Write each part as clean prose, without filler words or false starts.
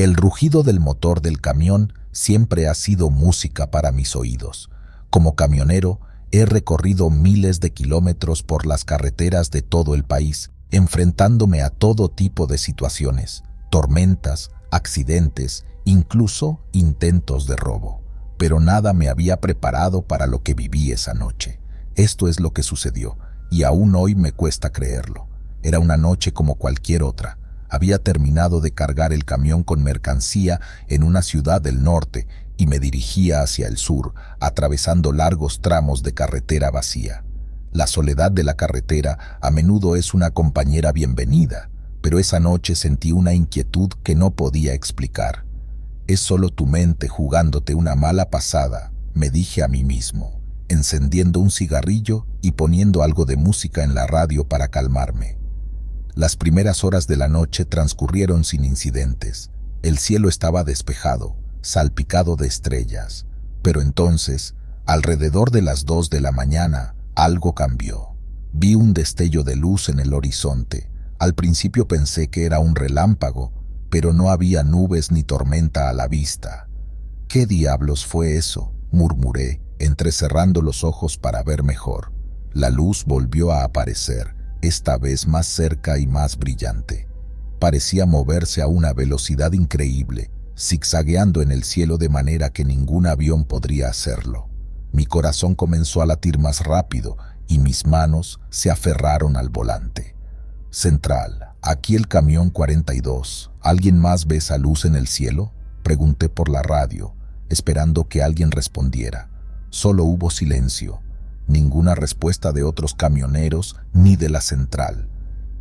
El rugido del motor del camión siempre ha sido música para mis oídos. Como camionero, he recorrido miles de kilómetros por las carreteras de todo el país, enfrentándome a todo tipo de situaciones, tormentas, accidentes, incluso intentos de robo. Pero nada me había preparado para lo que viví esa noche. Esto es lo que sucedió, y aún hoy me cuesta creerlo. Era una noche como cualquier otra. Había terminado de cargar el camión con mercancía en una ciudad del norte y me dirigía hacia el sur, atravesando largos tramos de carretera vacía. La soledad de la carretera a menudo es una compañera bienvenida, pero esa noche sentí una inquietud que no podía explicar. Es solo tu mente jugándote una mala pasada, me dije a mí mismo, encendiendo un cigarrillo y poniendo algo de música en la radio para calmarme. Las primeras horas de la noche transcurrieron sin incidentes. El cielo estaba despejado, salpicado de estrellas. Pero entonces, alrededor de las 2 de la mañana, algo cambió. Vi un destello de luz en el horizonte. Al principio pensé que era un relámpago, pero no había nubes ni tormenta a la vista. ¿Qué diablos fue eso?, murmuré, entrecerrando los ojos para ver mejor. La luz volvió a aparecer, esta vez más cerca y más brillante. Parecía moverse a una velocidad increíble, zigzagueando en el cielo de manera que ningún avión podría hacerlo. Mi corazón comenzó a latir más rápido y mis manos se aferraron al volante. Central, aquí el camión 42. ¿Alguien más ve esa luz en el cielo?, pregunté por la radio, esperando que alguien respondiera. Solo hubo silencio. Ninguna respuesta de otros camioneros ni de la central.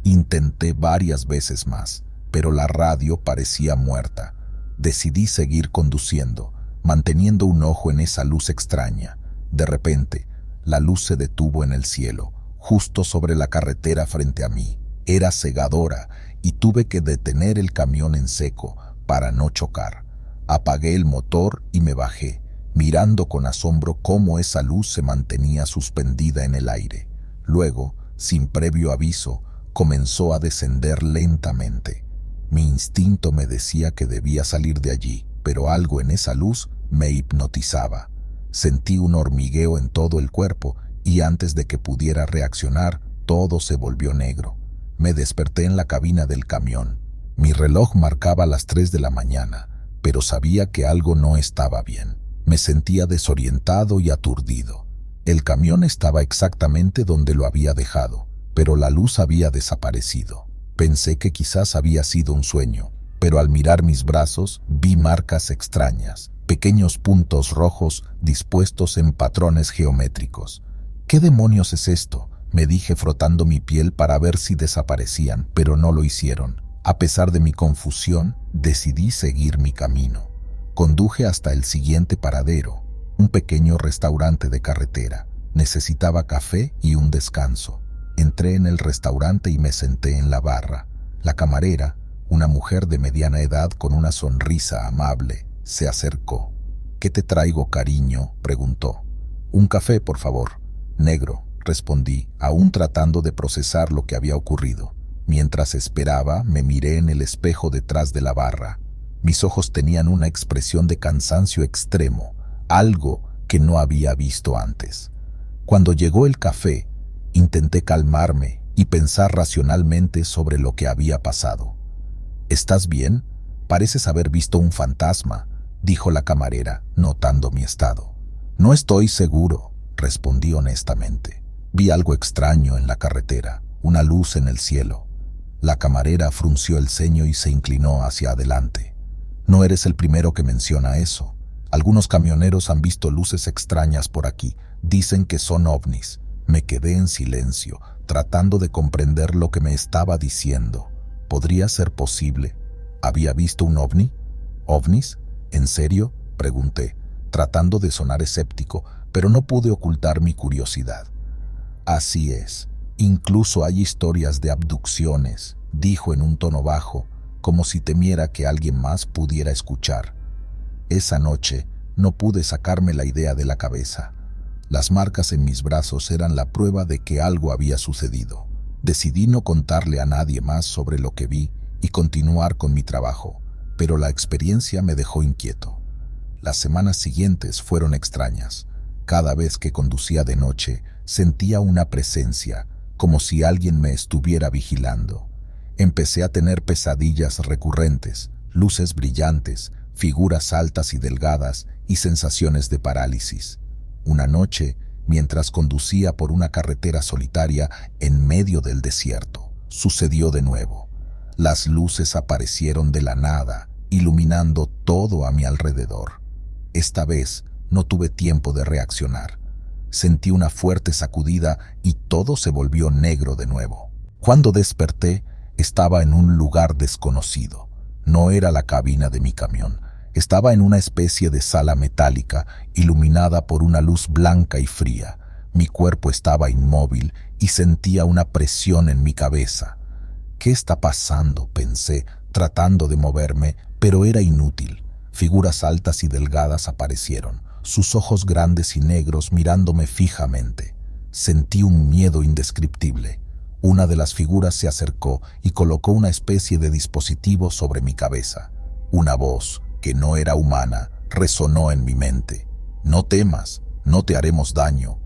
Intenté varias veces más, pero la radio parecía muerta. Decidí seguir conduciendo, manteniendo un ojo en esa luz extraña. De repente, la luz se detuvo en el cielo, justo sobre la carretera frente a mí. Era cegadora y tuve que detener el camión en seco para no chocar. Apagué el motor y me bajé, mirando con asombro cómo esa luz se mantenía suspendida en el aire. Luego, sin previo aviso, comenzó a descender lentamente. Mi instinto me decía que debía salir de allí, pero algo en esa luz me hipnotizaba. Sentí un hormigueo en todo el cuerpo y antes de que pudiera reaccionar, todo se volvió negro. Me desperté en la cabina del camión. Mi reloj marcaba las 3 de la mañana, pero sabía que algo no estaba bien. Me sentía desorientado y aturdido. El camión estaba exactamente donde lo había dejado, pero la luz había desaparecido. Pensé que quizás había sido un sueño, pero al mirar mis brazos vi marcas extrañas, pequeños puntos rojos dispuestos en patrones geométricos. ¿Qué demonios es esto?, me dije frotando mi piel para ver si desaparecían, pero no lo hicieron. A pesar de mi confusión, decidí seguir mi camino. Conduje hasta el siguiente paradero, un pequeño restaurante de carretera. Necesitaba café y un descanso. Entré en el restaurante y me senté en la barra. La camarera, una mujer de mediana edad con una sonrisa amable, se acercó. «¿Qué te traigo, cariño?», preguntó. «Un café, por favor». «Negro», respondí, aún tratando de procesar lo que había ocurrido. Mientras esperaba, me miré en el espejo detrás de la barra. Mis ojos tenían una expresión de cansancio extremo, algo que no había visto antes. Cuando llegó el café, intenté calmarme y pensar racionalmente sobre lo que había pasado. «¿Estás bien? Pareces haber visto un fantasma», dijo la camarera, notando mi estado. «No estoy seguro», respondí honestamente. «Vi algo extraño en la carretera, una luz en el cielo». La camarera frunció el ceño y se inclinó hacia adelante. «No eres el primero que menciona eso. Algunos camioneros han visto luces extrañas por aquí. Dicen que son ovnis». Me quedé en silencio, tratando de comprender lo que me estaba diciendo. ¿Podría ser posible? ¿Había visto un ovni? ¿Ovnis? ¿En serio?, pregunté, tratando de sonar escéptico, pero no pude ocultar mi curiosidad. «Así es. Incluso hay historias de abducciones», dijo en un tono bajo, como si temiera que alguien más pudiera escuchar. Esa noche no pude sacarme la idea de la cabeza. Las marcas en mis brazos eran la prueba de que algo había sucedido. Decidí no contarle a nadie más sobre lo que vi y continuar con mi trabajo, pero la experiencia me dejó inquieto. Las semanas siguientes fueron extrañas. Cada vez que conducía de noche, sentía una presencia, como si alguien me estuviera vigilando. Empecé a tener pesadillas recurrentes, luces brillantes, figuras altas y delgadas y sensaciones de parálisis. Una noche, mientras conducía por una carretera solitaria en medio del desierto, sucedió de nuevo. Las luces aparecieron de la nada, iluminando todo a mi alrededor. Esta vez no tuve tiempo de reaccionar. Sentí una fuerte sacudida y todo se volvió negro de nuevo. Cuando desperté, estaba en un lugar desconocido. No era la cabina de mi camión. Estaba en una especie de sala metálica, iluminada por una luz blanca y fría. Mi cuerpo estaba inmóvil y sentía una presión en mi cabeza. ¿Qué está pasando?, pensé, tratando de moverme, pero era inútil. Figuras altas y delgadas aparecieron, sus ojos grandes y negros mirándome fijamente. Sentí un miedo indescriptible. Una de las figuras se acercó y colocó una especie de dispositivo sobre mi cabeza. Una voz, que no era humana, resonó en mi mente. «No temas, no te haremos daño».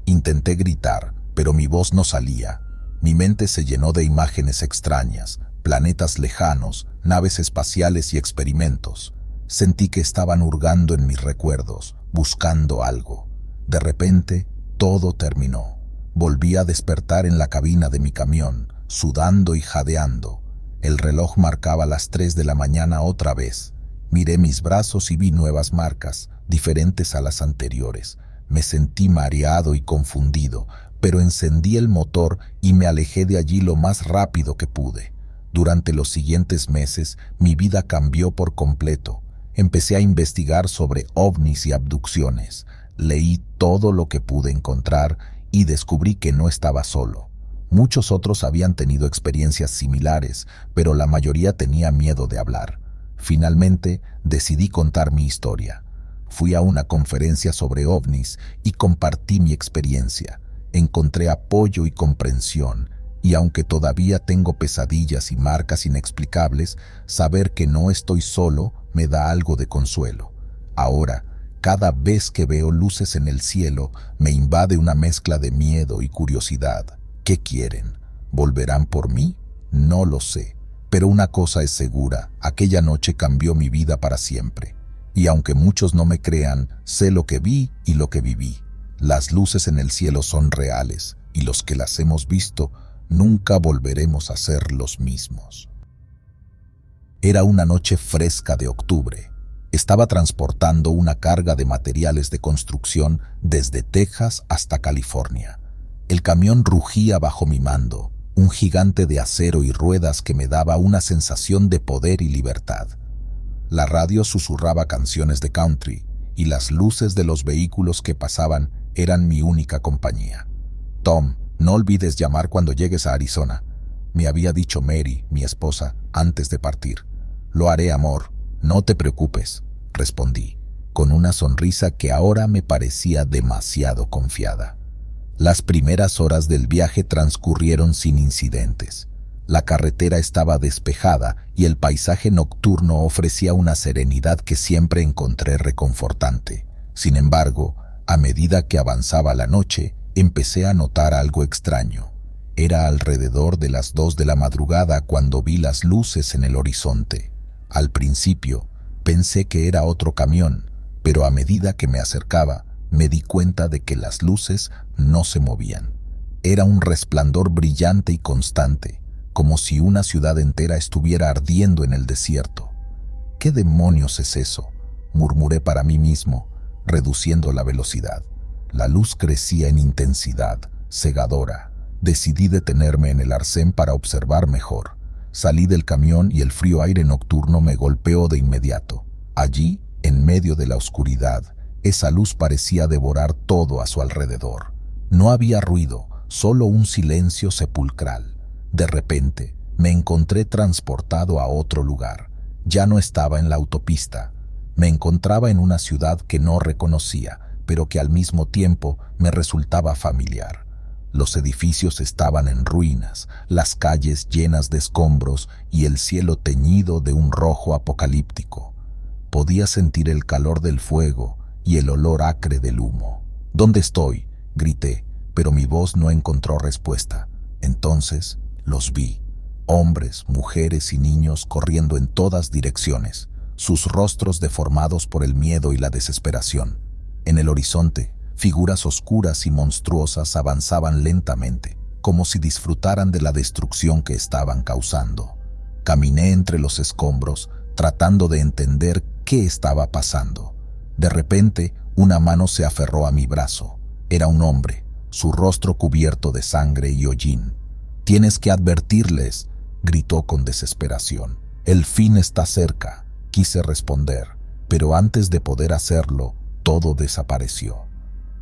Intenté gritar, pero mi voz no salía. Mi mente se llenó de imágenes extrañas, planetas lejanos, naves espaciales y experimentos. Sentí que estaban hurgando en mis recuerdos, buscando algo. De repente, todo terminó. Volví a despertar en la cabina de mi camión, sudando y jadeando. El reloj marcaba las 3 de la mañana otra vez. Miré mis brazos y vi nuevas marcas, diferentes a las anteriores. Me sentí mareado y confundido, pero encendí el motor y me alejé de allí lo más rápido que pude. Durante los siguientes meses, mi vida cambió por completo. Empecé a investigar sobre ovnis y abducciones. Leí todo lo que pude encontrar y descubrí que no estaba solo. Muchos otros habían tenido experiencias similares, pero la mayoría tenía miedo de hablar. Finalmente, decidí contar mi historia. Fui a una conferencia sobre ovnis y compartí mi experiencia. Encontré apoyo y comprensión, y aunque todavía tengo pesadillas y marcas inexplicables, saber que no estoy solo me da algo de consuelo. Ahora, cada vez que veo luces en el cielo, me invade una mezcla de miedo y curiosidad. ¿Qué quieren? ¿Volverán por mí? No lo sé. Pero una cosa es segura, aquella noche cambió mi vida para siempre. Y aunque muchos no me crean, sé lo que vi y lo que viví. Las luces en el cielo son reales, y los que las hemos visto, nunca volveremos a ser los mismos. Era una noche fresca de octubre. Estaba transportando una carga de materiales de construcción desde Texas hasta California. El camión rugía bajo mi mando, un gigante de acero y ruedas que me daba una sensación de poder y libertad. La radio susurraba canciones de country y las luces de los vehículos que pasaban eran mi única compañía. «Tom, no olvides llamar cuando llegues a Arizona», me había dicho Mary, mi esposa, antes de partir. «Lo haré, amor, no te preocupes», respondí, con una sonrisa que ahora me parecía demasiado confiada. Las primeras horas del viaje transcurrieron sin incidentes. La carretera estaba despejada y el paisaje nocturno ofrecía una serenidad que siempre encontré reconfortante. Sin embargo, a medida que avanzaba la noche, empecé a notar algo extraño. Era alrededor de las 2 de la madrugada cuando vi las luces en el horizonte. Al principio, pensé que era otro camión, pero a medida que me acercaba, me di cuenta de que las luces no se movían. Era un resplandor brillante y constante, como si una ciudad entera estuviera ardiendo en el desierto. «¿Qué demonios es eso?», murmuré para mí mismo, reduciendo la velocidad. La luz crecía en intensidad, cegadora. Decidí detenerme en el arcén para observar mejor. Salí del camión y el frío aire nocturno me golpeó de inmediato. Allí, en medio de la oscuridad, esa luz parecía devorar todo a su alrededor. No había ruido, solo un silencio sepulcral. De repente, me encontré transportado a otro lugar. Ya no estaba en la autopista. Me encontraba en una ciudad que no reconocía, pero que al mismo tiempo me resultaba familiar. Los edificios estaban en ruinas, las calles llenas de escombros y el cielo teñido de un rojo apocalíptico. Podía sentir el calor del fuego y el olor acre del humo. ¿Dónde estoy?, grité, pero mi voz no encontró respuesta. Entonces los vi, hombres, mujeres y niños corriendo en todas direcciones, sus rostros deformados por el miedo y la desesperación. En el horizonte, figuras oscuras y monstruosas avanzaban lentamente, como si disfrutaran de la destrucción que estaban causando. Caminé entre los escombros, tratando de entender qué estaba pasando. De repente, una mano se aferró a mi brazo. Era un hombre, su rostro cubierto de sangre y hollín. «Tienes que advertirles», gritó con desesperación. «El fin está cerca», quise responder, pero antes de poder hacerlo, todo desapareció.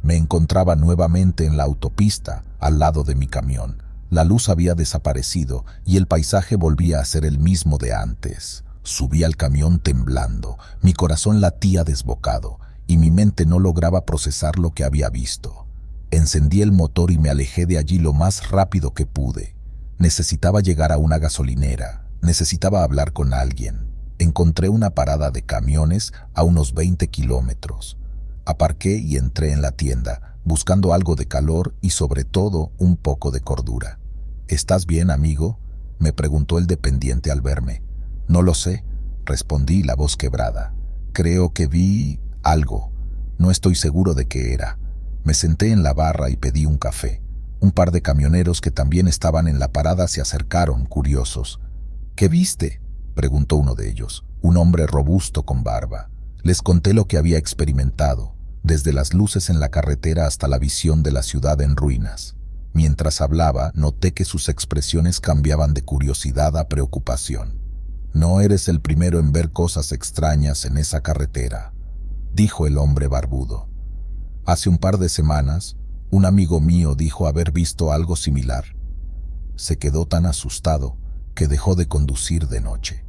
Me encontraba nuevamente en la autopista, al lado de mi camión. La luz había desaparecido y el paisaje volvía a ser el mismo de antes. Subí al camión temblando, mi corazón latía desbocado y mi mente no lograba procesar lo que había visto. Encendí el motor y me alejé de allí lo más rápido que pude. Necesitaba llegar a una gasolinera, necesitaba hablar con alguien. Encontré una parada de camiones a unos 20 kilómetros. Aparqué y entré en la tienda, buscando algo de calor y sobre todo un poco de cordura. «¿Estás bien, amigo?», me preguntó el dependiente al verme. «No lo sé», respondí, la voz quebrada. «Creo que vi algo. No estoy seguro de qué era». Me senté en la barra y pedí un café. Un par de camioneros que también estaban en la parada se acercaron, curiosos. «¿Qué viste?», preguntó uno de ellos, un hombre robusto con barba. Les conté lo que había experimentado, desde las luces en la carretera hasta la visión de la ciudad en ruinas. Mientras hablaba, noté que sus expresiones cambiaban de curiosidad a preocupación. «No eres el primero en ver cosas extrañas en esa carretera», dijo el hombre barbudo. «Hace un par de semanas, un amigo mío dijo haber visto algo similar. Se quedó tan asustado que dejó de conducir de noche».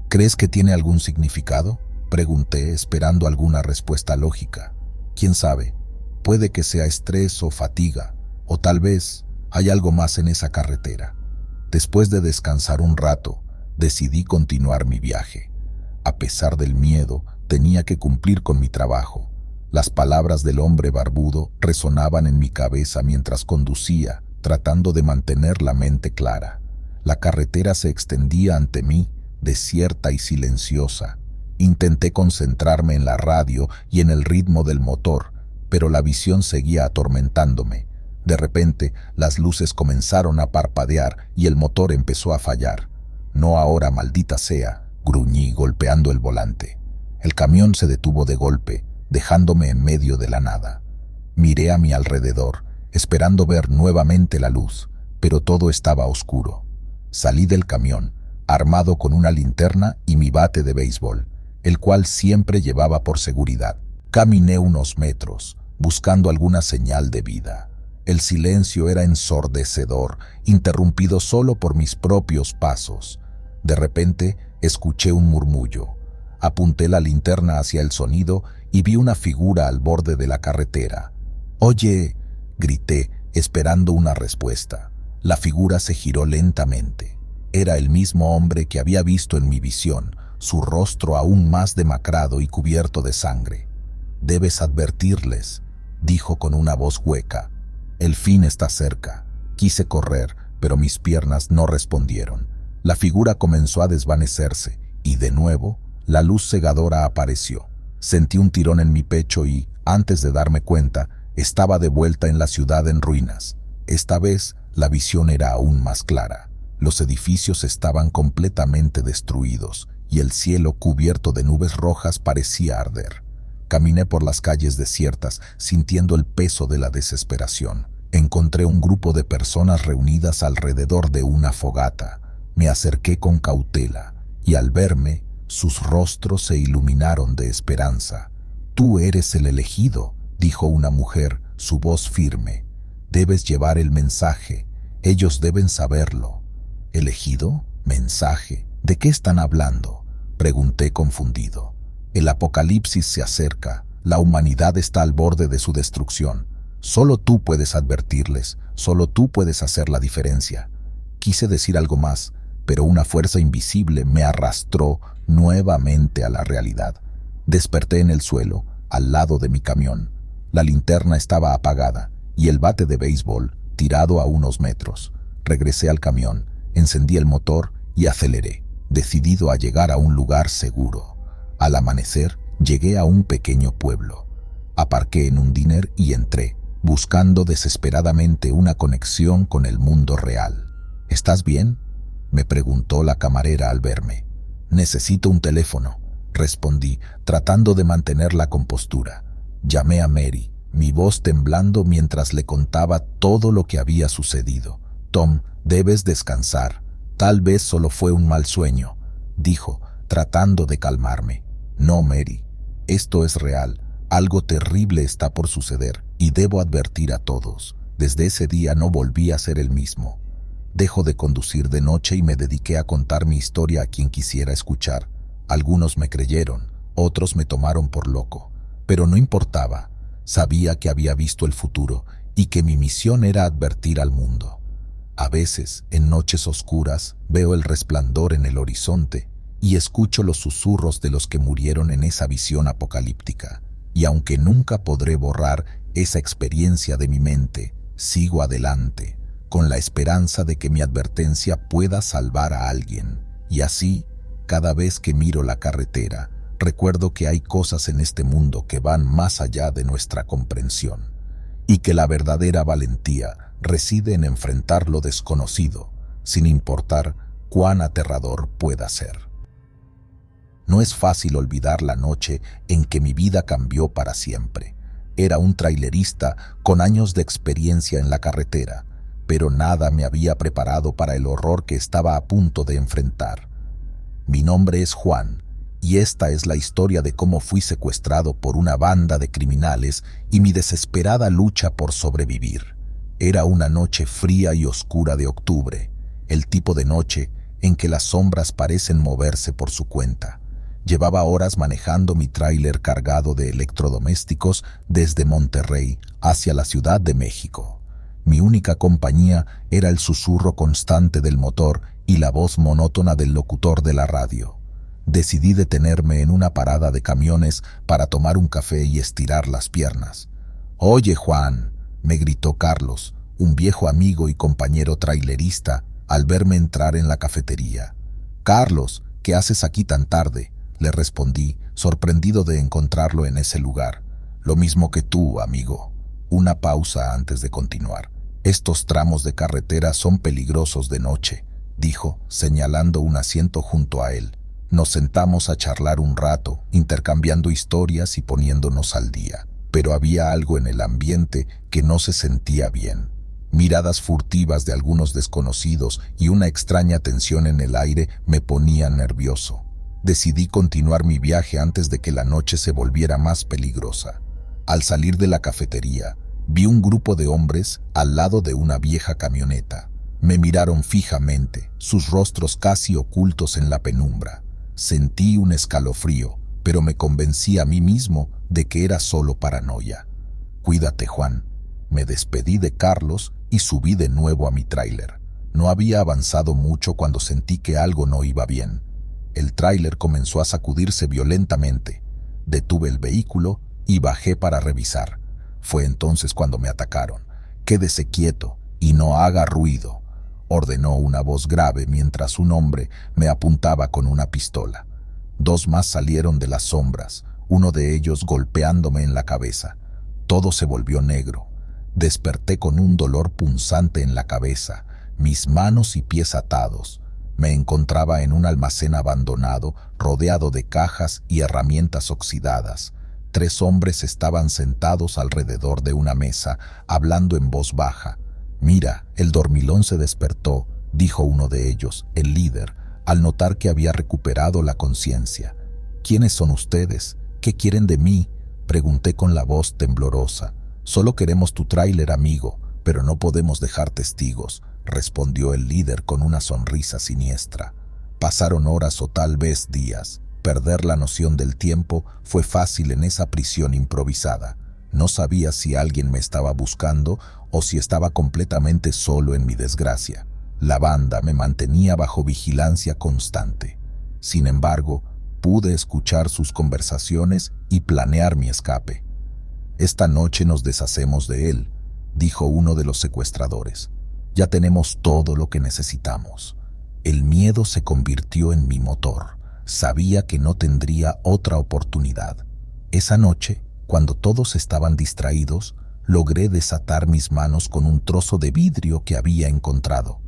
«¿Crees que tiene algún significado?», pregunté, esperando alguna respuesta lógica. «Quién sabe, puede que sea estrés o fatiga, o tal vez hay algo más en esa carretera». Después de descansar un rato, decidí continuar mi viaje. A pesar del miedo, tenía que cumplir con mi trabajo. Las palabras del hombre barbudo resonaban en mi cabeza mientras conducía, tratando de mantener la mente clara. La carretera se extendía ante mí, desierta y silenciosa. Intenté concentrarme en la radio y en el ritmo del motor, pero la visión seguía atormentándome. De repente, las luces comenzaron a parpadear y el motor empezó a fallar. «No ahora, maldita sea», gruñí golpeando el volante. El camión se detuvo de golpe, dejándome en medio de la nada. Miré a mi alrededor, esperando ver nuevamente la luz, pero todo estaba oscuro. Salí del camión, armado con una linterna y mi bate de béisbol, el cual siempre llevaba por seguridad. Caminé unos metros, buscando alguna señal de vida. El silencio era ensordecedor, interrumpido solo por mis propios pasos. De repente, escuché un murmullo. Apunté la linterna hacia el sonido y vi una figura al borde de la carretera. «Oye», grité, esperando una respuesta. La figura se giró lentamente. Era el mismo hombre que había visto en mi visión, su rostro aún más demacrado y cubierto de sangre. «Debes advertirles», dijo con una voz hueca. «El fin está cerca». Quise correr, pero mis piernas no respondieron. La figura comenzó a desvanecerse y, de nuevo, la luz cegadora apareció. Sentí un tirón en mi pecho y, antes de darme cuenta, estaba de vuelta en la ciudad en ruinas. Esta vez, la visión era aún más clara. Los edificios estaban completamente destruidos y el cielo cubierto de nubes rojas parecía arder. Caminé por las calles desiertas, sintiendo el peso de la desesperación. Encontré un grupo de personas reunidas alrededor de una fogata. Me acerqué con cautela y al verme, sus rostros se iluminaron de esperanza. «Tú eres el elegido», dijo una mujer, su voz firme. «Debes llevar el mensaje. Ellos deben saberlo». «¿Elegido? ¿Mensaje? ¿De qué están hablando?», pregunté confundido. «El apocalipsis se acerca. La humanidad está al borde de su destrucción. Solo tú puedes advertirles, solo tú puedes hacer la diferencia. Quise decir algo más, pero una fuerza invisible me arrastró nuevamente a la realidad. Desperté en el suelo, al lado de mi camión. La linterna estaba apagada y el bate de béisbol tirado a unos metros. Regresé al camión, encendí el motor y aceleré, decidido a llegar a un lugar seguro. Al amanecer, llegué a un pequeño pueblo. Aparqué en un diner y entré, buscando desesperadamente una conexión con el mundo real. ¿Estás bien?, me preguntó la camarera al verme. Necesito un teléfono, respondí, tratando de mantener la compostura. Llamé a Mary, mi voz temblando mientras le contaba todo lo que había sucedido. Tom, debes descansar. Tal vez solo fue un mal sueño, dijo, tratando de calmarme. No, Mary, esto es real. Algo terrible está por suceder y debo advertir a todos. Desde ese día no volví a ser el mismo. Dejo de conducir de noche y me dediqué a contar mi historia a quien quisiera escuchar. Algunos me creyeron, otros me tomaron por loco, pero no importaba. Sabía que había visto el futuro y que mi misión era advertir al mundo. A veces, en noches oscuras, veo el resplandor en el horizonte y escucho los susurros de los que murieron en esa visión apocalíptica. Y aunque nunca podré borrar esa experiencia de mi mente, sigo adelante, con la esperanza de que mi advertencia pueda salvar a alguien. Y así, cada vez que miro la carretera, recuerdo que hay cosas en este mundo que van más allá de nuestra comprensión, y que la verdadera valentía reside en enfrentar lo desconocido, sin importar cuán aterrador pueda ser. No es fácil olvidar la noche en que mi vida cambió para siempre. Era un trailerista con años de experiencia en la carretera, pero nada me había preparado para el horror que estaba a punto de enfrentar. Mi nombre es Juan, y esta es la historia de cómo fui secuestrado por una banda de criminales y mi desesperada lucha por sobrevivir. Era una noche fría y oscura de octubre, el tipo de noche en que las sombras parecen moverse por su cuenta. Llevaba horas manejando mi tráiler cargado de electrodomésticos desde Monterrey hacia la Ciudad de México. Mi única compañía era el susurro constante del motor y la voz monótona del locutor de la radio. Decidí detenerme en una parada de camiones para tomar un café y estirar las piernas. «Oye, Juan», me gritó Carlos, un viejo amigo y compañero trailerista, al verme entrar en la cafetería. «Carlos, ¿qué haces aquí tan tarde?», le respondí, sorprendido de encontrarlo en ese lugar. «Lo mismo que tú, amigo». Una pausa antes de continuar. «Estos tramos de carretera son peligrosos de noche», dijo, señalando un asiento junto a él. Nos sentamos a charlar un rato, intercambiando historias y poniéndonos al día. Pero había algo en el ambiente que no se sentía bien. Miradas furtivas de algunos desconocidos y una extraña tensión en el aire me ponían nervioso. Decidí continuar mi viaje antes de que la noche se volviera más peligrosa. Al salir de la cafetería, vi un grupo de hombres al lado de una vieja camioneta. Me miraron fijamente, sus rostros casi ocultos en la penumbra. Sentí un escalofrío, pero me convencí a mí mismo de que era solo paranoia. «Cuídate, Juan». Me despedí de Carlos y subí de nuevo a mi tráiler. No había avanzado mucho cuando sentí que algo no iba bien. El tráiler comenzó a sacudirse violentamente. Detuve el vehículo y bajé para revisar. Fue entonces cuando me atacaron. «Quédese quieto y no haga ruido», ordenó una voz grave mientras un hombre me apuntaba con una pistola. Dos más salieron de las sombras, uno de ellos golpeándome en la cabeza. Todo se volvió negro. Desperté con un dolor punzante en la cabeza, mis manos y pies atados. Me encontraba en un almacén abandonado, rodeado de cajas y herramientas oxidadas. 3 hombres estaban sentados alrededor de una mesa, hablando en voz baja. «Mira, el dormilón se despertó», dijo uno de ellos, el líder, al notar que había recuperado la conciencia. «¿Quiénes son ustedes? ¿Qué quieren de mí?», pregunté con la voz temblorosa. «Solo queremos tu tráiler, amigo, pero no podemos dejar testigos», respondió el líder con una sonrisa siniestra. Pasaron horas o tal vez días. Perder la noción del tiempo fue fácil en esa prisión improvisada. No sabía si alguien me estaba buscando o si estaba completamente solo en mi desgracia. La banda me mantenía bajo vigilancia constante. Sin embargo, pude escuchar sus conversaciones y planear mi escape. «Esta noche nos deshacemos de él», dijo uno de los secuestradores. «Ya tenemos todo lo que necesitamos». El miedo se convirtió en mi motor. Sabía que no tendría otra oportunidad. Esa noche, cuando todos estaban distraídos, logré desatar mis manos con un trozo de vidrio que había encontrado.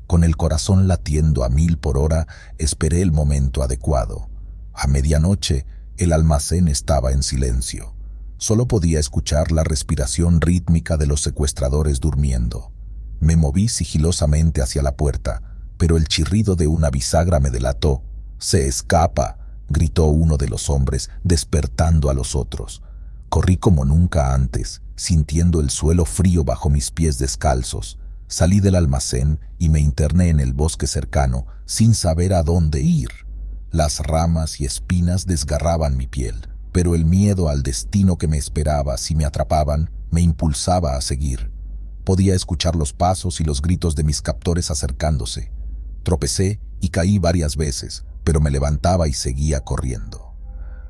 Con el corazón latiendo a 1000 por hora, esperé el momento adecuado. A medianoche, el almacén estaba en silencio. Solo podía escuchar la respiración rítmica de los secuestradores durmiendo. Me moví sigilosamente hacia la puerta, pero el chirrido de una bisagra me delató. «¡Se escapa!», gritó uno de los hombres, despertando a los otros. Corrí como nunca antes, sintiendo el suelo frío bajo mis pies descalzos. Salí del almacén y me interné en el bosque cercano, sin saber a dónde ir. Las ramas y espinas desgarraban mi piel, pero el miedo al destino que me esperaba si me atrapaban me impulsaba a seguir. Podía escuchar los pasos y los gritos de mis captores acercándose. Tropecé y caí varias veces, pero me levantaba y seguía corriendo.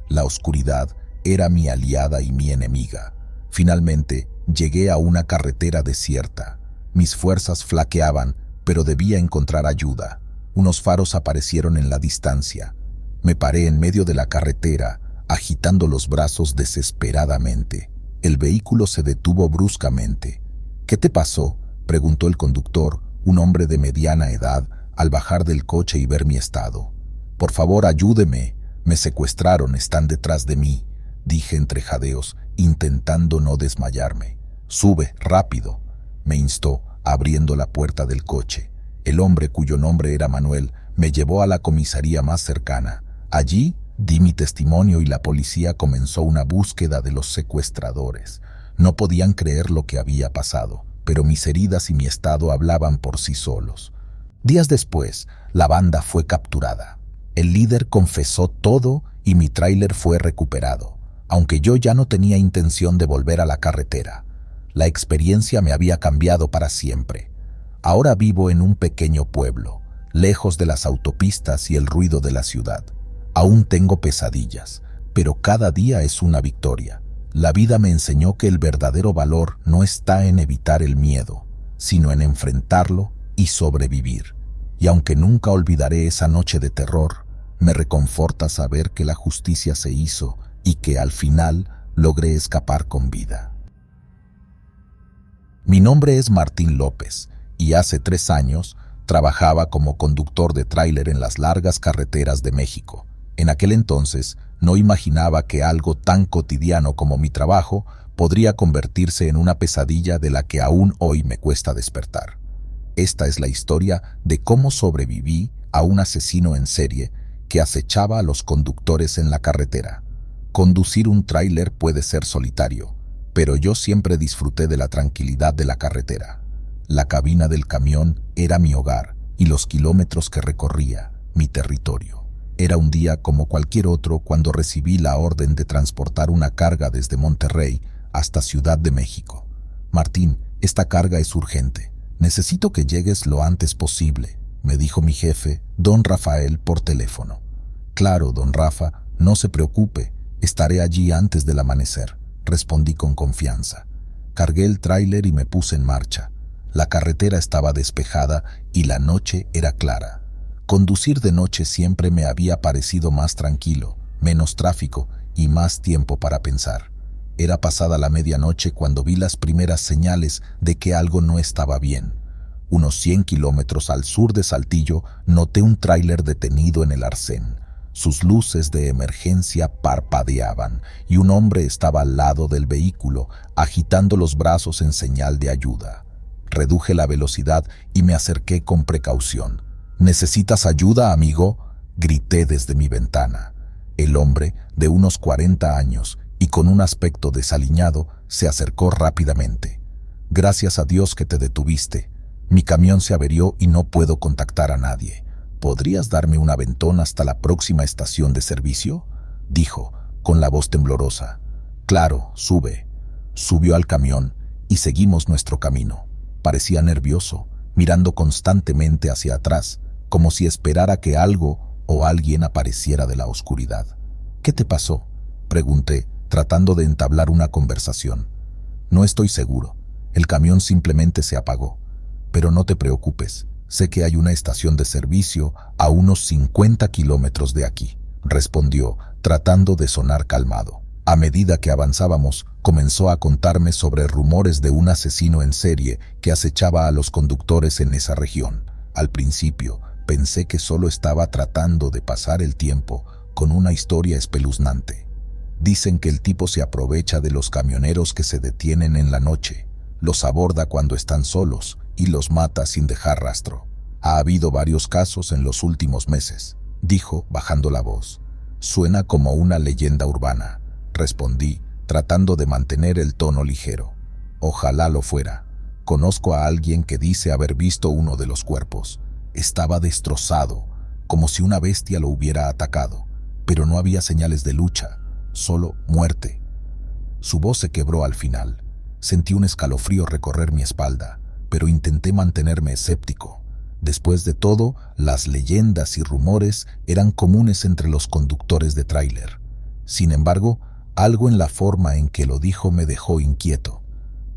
La oscuridad era mi aliada y mi enemiga. Finalmente, llegué a una carretera desierta. Mis fuerzas flaqueaban, pero debía encontrar ayuda. Unos faros aparecieron en la distancia. Me paré en medio de la carretera, agitando los brazos desesperadamente. El vehículo se detuvo bruscamente. «¿Qué te pasó?», preguntó el conductor, un hombre de mediana edad, al bajar del coche y ver mi estado. «Por favor, ayúdeme. Me secuestraron, están detrás de mí», dije entre jadeos, intentando no desmayarme. «Sube, rápido», me instó, abriendo la puerta del coche. El hombre, cuyo nombre era Manuel, me llevó a la comisaría más cercana. Allí di mi testimonio y la policía comenzó una búsqueda de los secuestradores. No podían creer lo que había pasado, pero mis heridas y mi estado hablaban por sí solos. Días después, la banda fue capturada. El líder confesó todo y mi tráiler fue recuperado, aunque yo ya no tenía intención de volver a la carretera. La experiencia me había cambiado para siempre. Ahora vivo en un pequeño pueblo, lejos de las autopistas y el ruido de la ciudad. Aún tengo pesadillas, pero cada día es una victoria. La vida me enseñó que el verdadero valor no está en evitar el miedo, sino en enfrentarlo y sobrevivir. Y aunque nunca olvidaré esa noche de terror, me reconforta saber que la justicia se hizo y que al final logré escapar con vida. Mi nombre es Martín López y hace 3 años trabajaba como conductor de tráiler en las largas carreteras de México. En aquel entonces no imaginaba que algo tan cotidiano como mi trabajo podría convertirse en una pesadilla de la que aún hoy me cuesta despertar. Esta es la historia de cómo sobreviví a un asesino en serie que acechaba a los conductores en la carretera. Conducir un tráiler puede ser solitario, pero yo siempre disfruté de la tranquilidad de la carretera. La cabina del camión era mi hogar y los kilómetros que recorría, mi territorio. Era un día como cualquier otro cuando recibí la orden de transportar una carga desde Monterrey hasta Ciudad de México. «Martín, esta carga es urgente. Necesito que llegues lo antes posible», me dijo mi jefe, don Rafael, por teléfono. «Claro, don Rafa, no se preocupe, estaré allí antes del amanecer», respondí con confianza. Cargué el tráiler y me puse en marcha. La carretera estaba despejada y la noche era clara. Conducir de noche siempre me había parecido más tranquilo, menos tráfico y más tiempo para pensar. Era pasada la medianoche cuando vi las primeras señales de que algo no estaba bien. Unos 100 kilómetros al sur de Saltillo noté un tráiler detenido en el arcén. Sus luces de emergencia parpadeaban y un hombre estaba al lado del vehículo, agitando los brazos en señal de ayuda. Reduje la velocidad y me acerqué con precaución. «¿Necesitas ayuda, amigo?», grité desde mi ventana. El hombre, de unos 40 años y con un aspecto desaliñado, se acercó rápidamente. «Gracias a Dios que te detuviste. Mi camión se averió y no puedo contactar a nadie. ¿Podrías darme un aventón hasta la próxima estación de servicio?», dijo, con la voz temblorosa. «Claro, sube». Subió al camión y seguimos nuestro camino. Parecía nervioso, mirando constantemente hacia atrás, como si esperara que algo o alguien apareciera de la oscuridad. ¿Qué te pasó?, pregunté, tratando de entablar una conversación. No estoy seguro. El camión simplemente se apagó. Pero no te preocupes, sé que hay una estación de servicio a unos 50 kilómetros de aquí, respondió, tratando de sonar calmado. A medida que avanzábamos, comenzó a contarme sobre rumores de un asesino en serie que acechaba a los conductores en esa región. Al principio, pensé que solo estaba tratando de pasar el tiempo con una historia espeluznante. Dicen que el tipo se aprovecha de los camioneros que se detienen en la noche, los aborda cuando están solos y los mata sin dejar rastro. Ha habido varios casos en los últimos meses, dijo, bajando la voz. Suena como una leyenda urbana, respondí, tratando de mantener el tono ligero. Ojalá lo fuera. Conozco a alguien que dice haber visto uno de los cuerpos. Estaba destrozado, como si una bestia lo hubiera atacado, pero no había señales de lucha, solo muerte. Su voz se quebró al final. Sentí un escalofrío recorrer mi espalda, pero intenté mantenerme escéptico. Después de todo, las leyendas y rumores eran comunes entre los conductores de tráiler. Sin embargo, algo en la forma en que lo dijo me dejó inquieto.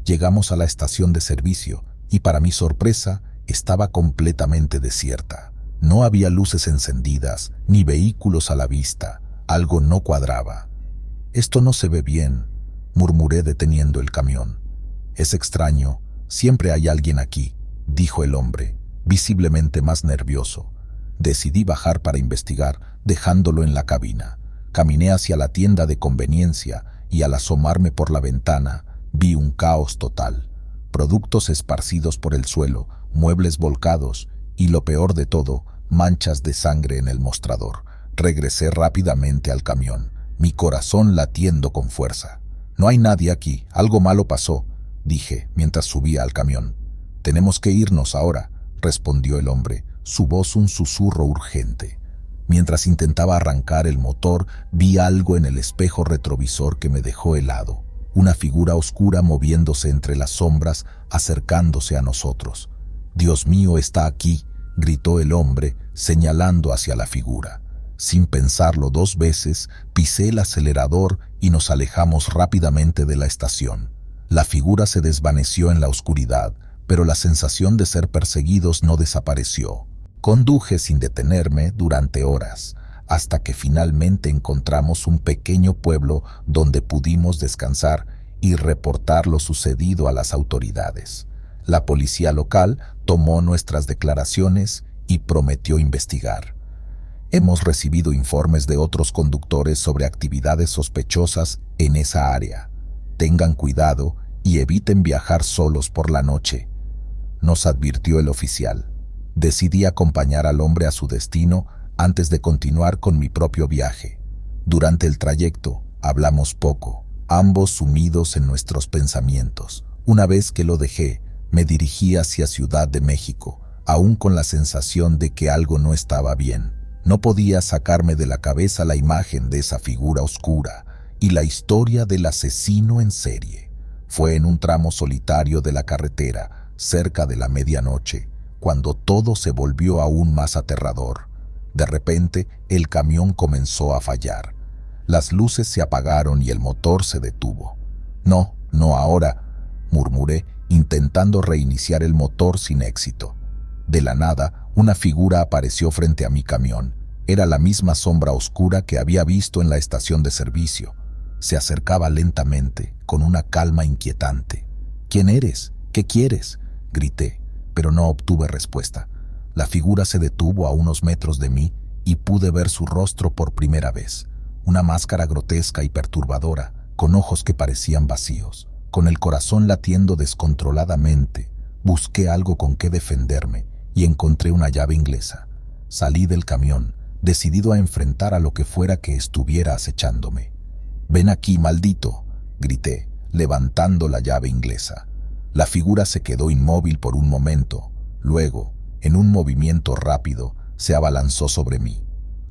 Llegamos a la estación de servicio y, para mi sorpresa, estaba completamente desierta. No había luces encendidas ni vehículos a la vista. Algo no cuadraba. «Esto no se ve bien», murmuré deteniendo el camión. «Es extraño, siempre hay alguien aquí», dijo el hombre, visiblemente más nervioso. Decidí bajar para investigar, dejándolo en la cabina. Caminé hacia la tienda de conveniencia y al asomarme por la ventana vi un caos total. Productos esparcidos por el suelo, muebles volcados y, lo peor de todo, manchas de sangre en el mostrador. Regresé rápidamente al camión, mi corazón latiendo con fuerza. «No hay nadie aquí, algo malo pasó», dije mientras subía al camión. «Tenemos que irnos ahora», respondió el hombre, su voz un susurro urgente. Mientras intentaba arrancar el motor, vi algo en el espejo retrovisor que me dejó helado. Una figura oscura moviéndose entre las sombras, acercándose a nosotros. «Dios mío, está aquí», gritó el hombre, señalando hacia la figura. Sin pensarlo dos veces, pisé el acelerador y nos alejamos rápidamente de la estación. La figura se desvaneció en la oscuridad, pero la sensación de ser perseguidos no desapareció. Conduje sin detenerme durante horas, hasta que finalmente encontramos un pequeño pueblo donde pudimos descansar y reportar lo sucedido a las autoridades. La policía local tomó nuestras declaraciones y prometió investigar. Hemos recibido informes de otros conductores sobre actividades sospechosas en esa área. Tengan cuidado y eviten viajar solos por la noche, nos advirtió el oficial. Decidí acompañar al hombre a su destino antes de continuar con mi propio viaje. Durante el trayecto hablamos poco, ambos sumidos en nuestros pensamientos. Una vez que lo dejé, me dirigí hacia Ciudad de México, aún con la sensación de que algo no estaba bien. No podía sacarme de la cabeza la imagen de esa figura oscura y la historia del asesino en serie. Fue en un tramo solitario de la carretera, cerca de la medianoche, cuando todo se volvió aún más aterrador. De repente, el camión comenzó a fallar. Las luces se apagaron y el motor se detuvo. «No, no ahora», murmuré, intentando reiniciar el motor sin éxito. De la nada, una figura apareció frente a mi camión. Era la misma sombra oscura que había visto en la estación de servicio. Se acercaba lentamente, con una calma inquietante. «¿Quién eres? ¿Qué quieres?», grité, pero no obtuve respuesta. La figura se detuvo a unos metros de mí y pude ver su rostro por primera vez. Una máscara grotesca y perturbadora, con ojos que parecían vacíos. Con el corazón latiendo descontroladamente, busqué algo con que defenderme y encontré una llave inglesa. Salí del camión, decidido a enfrentar a lo que fuera que estuviera acechándome. «Ven aquí, maldito», grité, levantando la llave inglesa. La figura se quedó inmóvil por un momento. Luego, en un movimiento rápido, se abalanzó sobre mí.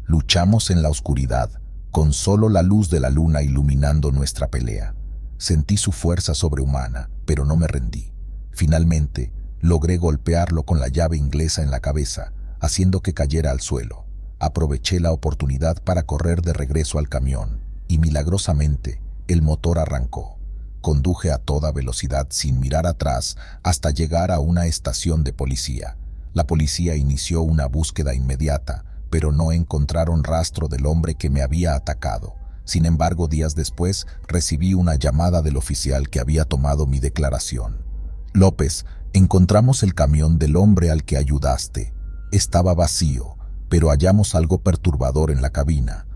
Luchamos en la oscuridad, con solo la luz de la luna iluminando nuestra pelea. Sentí su fuerza sobrehumana, pero no me rendí. Finalmente, logré golpearlo con la llave inglesa en la cabeza, haciendo que cayera al suelo. Aproveché la oportunidad para correr de regreso al camión, y milagrosamente, el motor arrancó. Conduje a toda velocidad sin mirar atrás hasta llegar a una estación de policía. La policía inició una búsqueda inmediata, pero no encontraron rastro del hombre que me había atacado. Sin embargo, días después, recibí una llamada del oficial que había tomado mi declaración. López, encontramos el camión del hombre al que ayudaste. Estaba vacío, pero hallamos algo perturbador en la cabina,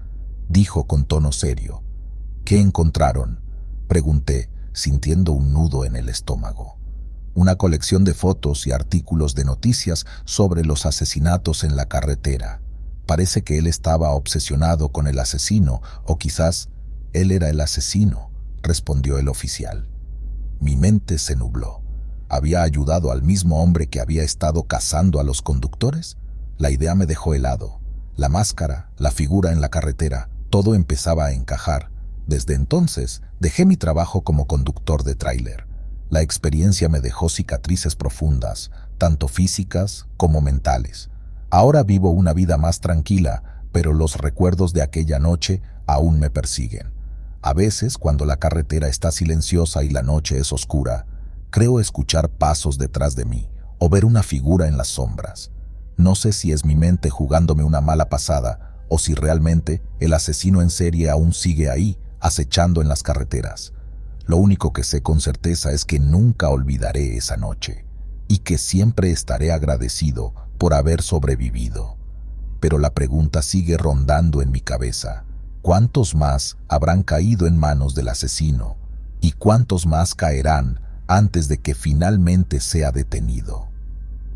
dijo con tono serio. ¿Qué encontraron?, pregunté, sintiendo un nudo en el estómago. Una colección de fotos y artículos de noticias sobre los asesinatos en la carretera. Parece que él estaba obsesionado con el asesino, o quizás él era el asesino, respondió el oficial. Mi mente se nubló. ¿Había ayudado al mismo hombre que había estado cazando a los conductores? La idea me dejó helado. La máscara, la figura en la carretera, todo empezaba a encajar. Desde entonces, dejé mi trabajo como conductor de tráiler. La experiencia me dejó cicatrices profundas, tanto físicas como mentales. Ahora vivo una vida más tranquila, pero los recuerdos de aquella noche aún me persiguen. A veces, cuando la carretera está silenciosa y la noche es oscura, creo escuchar pasos detrás de mí o ver una figura en las sombras. No sé si es mi mente jugándome una mala pasada o si realmente el asesino en serie aún sigue ahí, acechando en las carreteras. Lo único que sé con certeza es que nunca olvidaré esa noche y que siempre estaré agradecido por haber sobrevivido. Pero la pregunta sigue rondando en mi cabeza. ¿Cuántos más habrán caído en manos del asesino? ¿Y cuántos más caerán antes de que finalmente sea detenido?